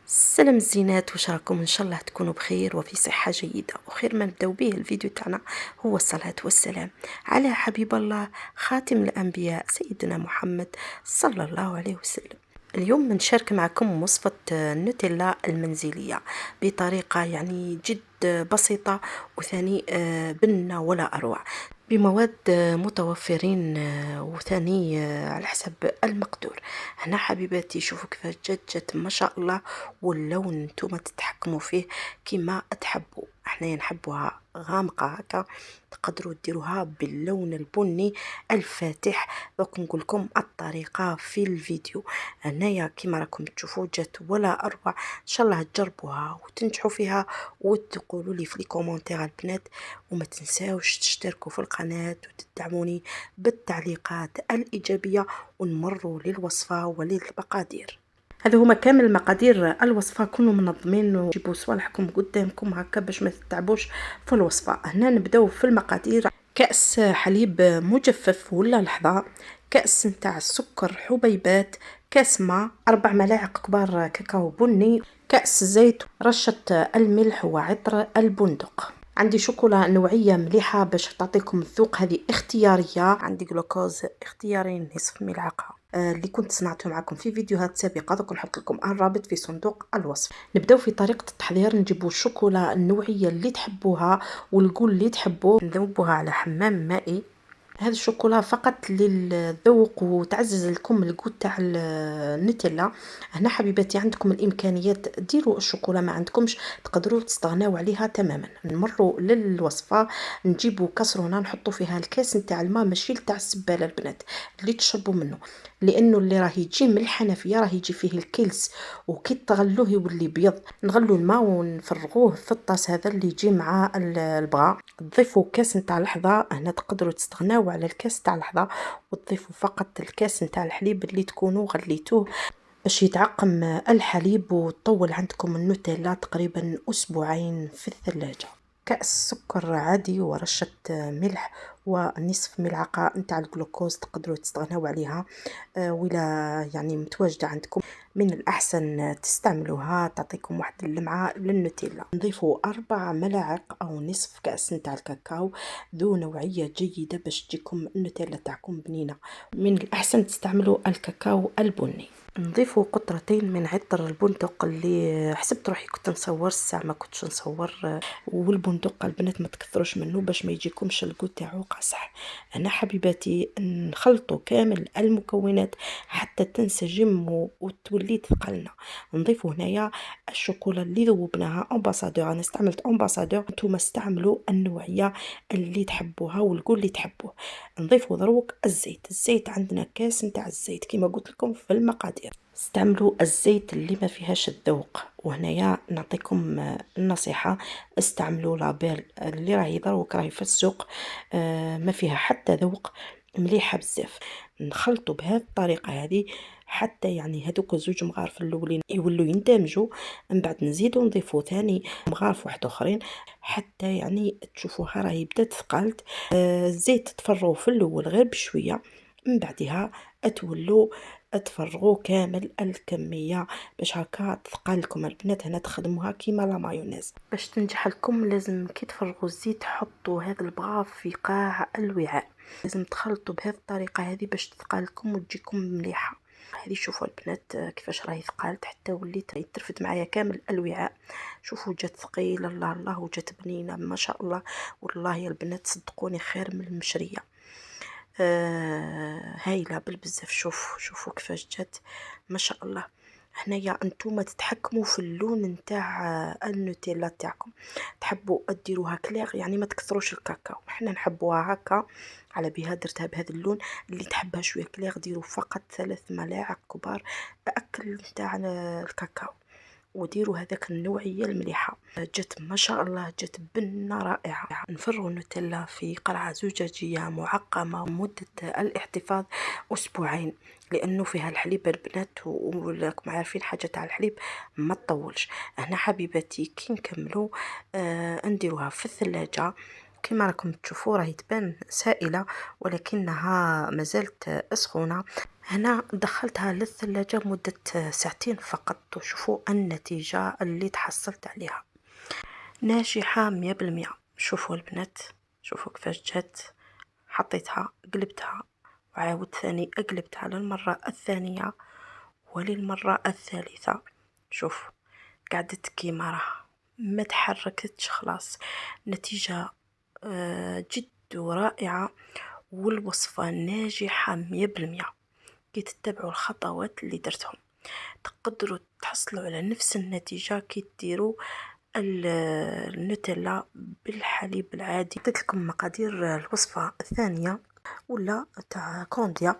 السلام الزينات، واش راكم؟ ان شاء الله تكونوا بخير وفي صحة جيدة. وخير ما نبداو به الفيديو تاعنا هو الصلاة والسلام على حبيب الله خاتم الأنبياء سيدنا محمد صلى الله عليه وسلم. اليوم نشارك معكم وصفة النوتيلا المنزلية بطريقة يعني جد بسيطة وثاني بنة ولا أروع، بمواد متوفرين وثاني على حسب المقدور. هنا حبيباتي شوفوا كيفاش جات ما شاء الله، واللون نتوما تتحكموا فيه كما تحبوا. احنا نحبوها غامقة هكا، تقدروا ديروها باللون البني الفاتح. دوك نقول لكم الطريقة في الفيديو. هنايا كما راكم تشوفوا جات ولا اروع. ان شاء الله تجربوها وتنجحوا فيها وتقولوا لي في لي كومونتير البنات. وما تنساوش تشتركوا في القناة وتدعموني بالتعليقات الإيجابية. ونمروا للوصفة وللمقادير. هذا هما كامل مقادير الوصفة، كونوا منظمين وجيبوا صوالحكم قدامكم هكا باش ما تتعبوش في الوصفة. هنا نبداو في المقادير. كأس حليب مجفف ولا لحظة، كأس نتاع السكر حبيبات، كاس ماء، 4 ملاعق كبار كاكاو بني، كأس زيت، رشة الملح وعطر البندق. عندي شوكولا نوعية مليحة باش تعطيكم الذوق، هذه اختيارية. عندي جلوكوز اختياري نصف ملعقة اللي كنت صنعته معكم في فيديوهات سابقة، دوك نحط لكم الرابط في صندوق الوصف. نبداو في طريقة التحضير. نجيبوا الشوكولا النوعية اللي تحبوها والقول اللي تحبوه، نذوبوها على حمام مائي. هذا الشوكولا فقط للذوق وتعزز لكم الجو تاع النوتيلا. هنا حبيباتي عندكم الامكانيات ديروا الشوكولا، ما عندكمش تقدروا تستغناو عليها تماما. نمروا للوصفه. نجيبوا كاسرونه نحطوا فيها الكاس نتاع الماء، ماشي تاع السباله البنات اللي تشربوا منه، لانه اللي راهي يجي من الحنفيه راه يجي فيه الكلس، وكي تغلوه يولي بيض. نغلوا الماء ونفرغوه في الطاس هذا اللي يجي مع البغاء. تضيفوا كاس نتاع لحظه. هنا تقدروا تستغناو على الكاس تاع لحظه وتضيفوا فقط الكاس نتاع الحليب اللي تكونوا غليتوه باش يتعقم الحليب، وتطول عندكم النوتيلا تقريبا اسبوعين في الثلاجه. كأس سكر عادي ورشة ملح ونصف ملعقة نتاع الجلوكوز تقدروا تستغنوا عليها. ولا يعني متواجدة عندكم من الأحسن تستعملوها، تعطيكم واحد اللمعة للنوتيلا. نضيفوا 4 ملاعق أو نصف كأس نتاع الكاكاو ذو نوعية جيدة باش تجيكم النوتيلا تاعكم بنينة. من الأحسن تستعملوا الكاكاو البني. نضيفوا قطرتين من عطر البندق اللي حسبت روحي كنت نصور الساعة ما كنتش نصور. والبندق البنات ما تكثروش منه باش ما يجيكمش الجو تاعو قاصح. انا حبيباتي نخلطوا كامل المكونات حتى تنسجم وتولي ثقلنا. نضيفوا هنايا الشوكولا اللي ذوبناها امباسادور. انا استعملت امباسادور، نتوما استعملوا النوعيه اللي تحبوها والقول اللي تحبوه. نضيفوا دروك الزيت عندنا كاس نتاع الزيت كما قلت لكم في المقادير. استعملوا الزيت اللي ما فيهاش الذوق. وهنايا نعطيكم النصيحة، استعملوا لابيل اللي راهي دروك راهي في السوق ما فيها حتى ذوق، مليحة بزاف. نخلطوا بهذه الطريقة هذه حتى يعني هذوك زوج مغارف الاولين يولوا يندمجوا. من بعد نزيدوا نضيفوا ثاني مغارف واحد اخرين حتى يعني تشوفوها راهي بدات ثقلت. الزيت تفرغوا في الاول غير بشويه، من بعدها تولوا تفرغوا كامل الكميه باش هكا تثقل لكم البنات. هنا تخدموها كيما لا مايونيز. باش تنجح لكم لازم كي تفرغوا الزيت تحطوا هذا البغاف في قاع الوعاء. لازم تخلطوا بهذه الطريقه هذه باش تثقل لكم وتجيكم مليحه. هذه شوفوا البنات كيفاش راهي ثقالت حتى وليت يترفد معايا كامل الوعاء. شوفوا جات ثقيله الله الله وجات بنينه ما شاء الله. والله يا البنات صدقوني خير من المشريه. هايله بالبزاف. شوفوا كيفاش جات ما شاء الله. هنايا انتوما تتحكموا في اللون نتاع النوتيلا تاعكم. تحبوا ديروها كلير يعني ما تكثروش الكاكاو، احنا نحبوها هكا على بها درتها بهذا اللون. اللي تحبها شويه كلير ديروا فقط 3 ملاعق كبار اكل نتاع الكاكاو، وديروا هذاك النوعيه المليحه. جات ما شاء الله جات بنه رائعه. نفرغوا النوتيلا في قرعه زجاجيه معقمه مده الاحتفاظ اسبوعين، لانه فيها الحليب البنات وراكم عارفين حاجه تاع الحليب ما تطولش. هنا حبيباتي كي نكملوا نديروها في الثلاجه. كما راكم تشوفوا راهي تبان سائله ولكنها مازالت سخونه. هنا دخلتها للثلاجة مدة ساعتين فقط، وشوفوا النتيجة اللي تحصلت عليها، ناجحة 100%. شوفوا البنات، شوفوا كيفاش جات، حطيتها قلبتها وعاود ثاني قلبتها للمرة الثانية وللمرة الثالثة. شوف قعدت كيما راها ما تحركتش خلاص. نتيجة جد رائعة، والوصفة ناجحة 100%. كي تتبعوا الخطوات اللي درتهم تقدروا تحصلوا على نفس النتيجة كي ديروا النوتيلا بالحليب العادي. قلت لكم مقادير الوصفة الثانية ولا تاع كونديا،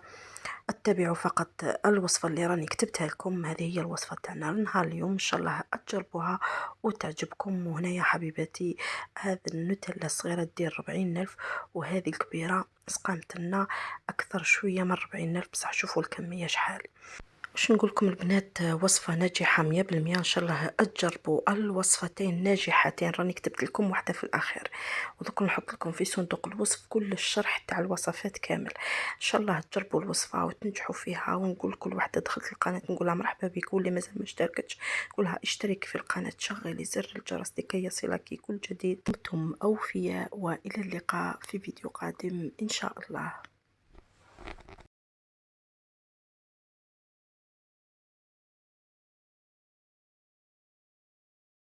اتبعوا فقط الوصفة اللي راني كتبتها لكم. هذه هي الوصفة تاعنا لنهار اليوم، ان شاء الله تجربوها وتعجبكم. وهنا يا حبيباتي هذا النوتيلا الصغيرة دير 40,000، وهذه الكبيرة سقامت لنا اكثر شوية من 40,000، بصح شوفوا الكمية شحال. باش نقول لكم البنات وصفة ناجحة 100%. ان شاء الله تجربوا الوصفتين ناجحتين، راني كتبت لكم واحدة في الاخير، ودوك نحط لكم في صندوق الوصف كل الشرح تاع الوصفات كامل. ان شاء الله تجربوا الوصفة وتنجحوا فيها. ونقول كل واحدة دخلت القناة نقولها مرحبا بك، واللي مازال ما اشتركتش نقولها اشترك في القناة، شغلي زر الجرس لكي يصلك كل جديد. دمتم اوفياء، والى اللقاء في فيديو قادم ان شاء الله.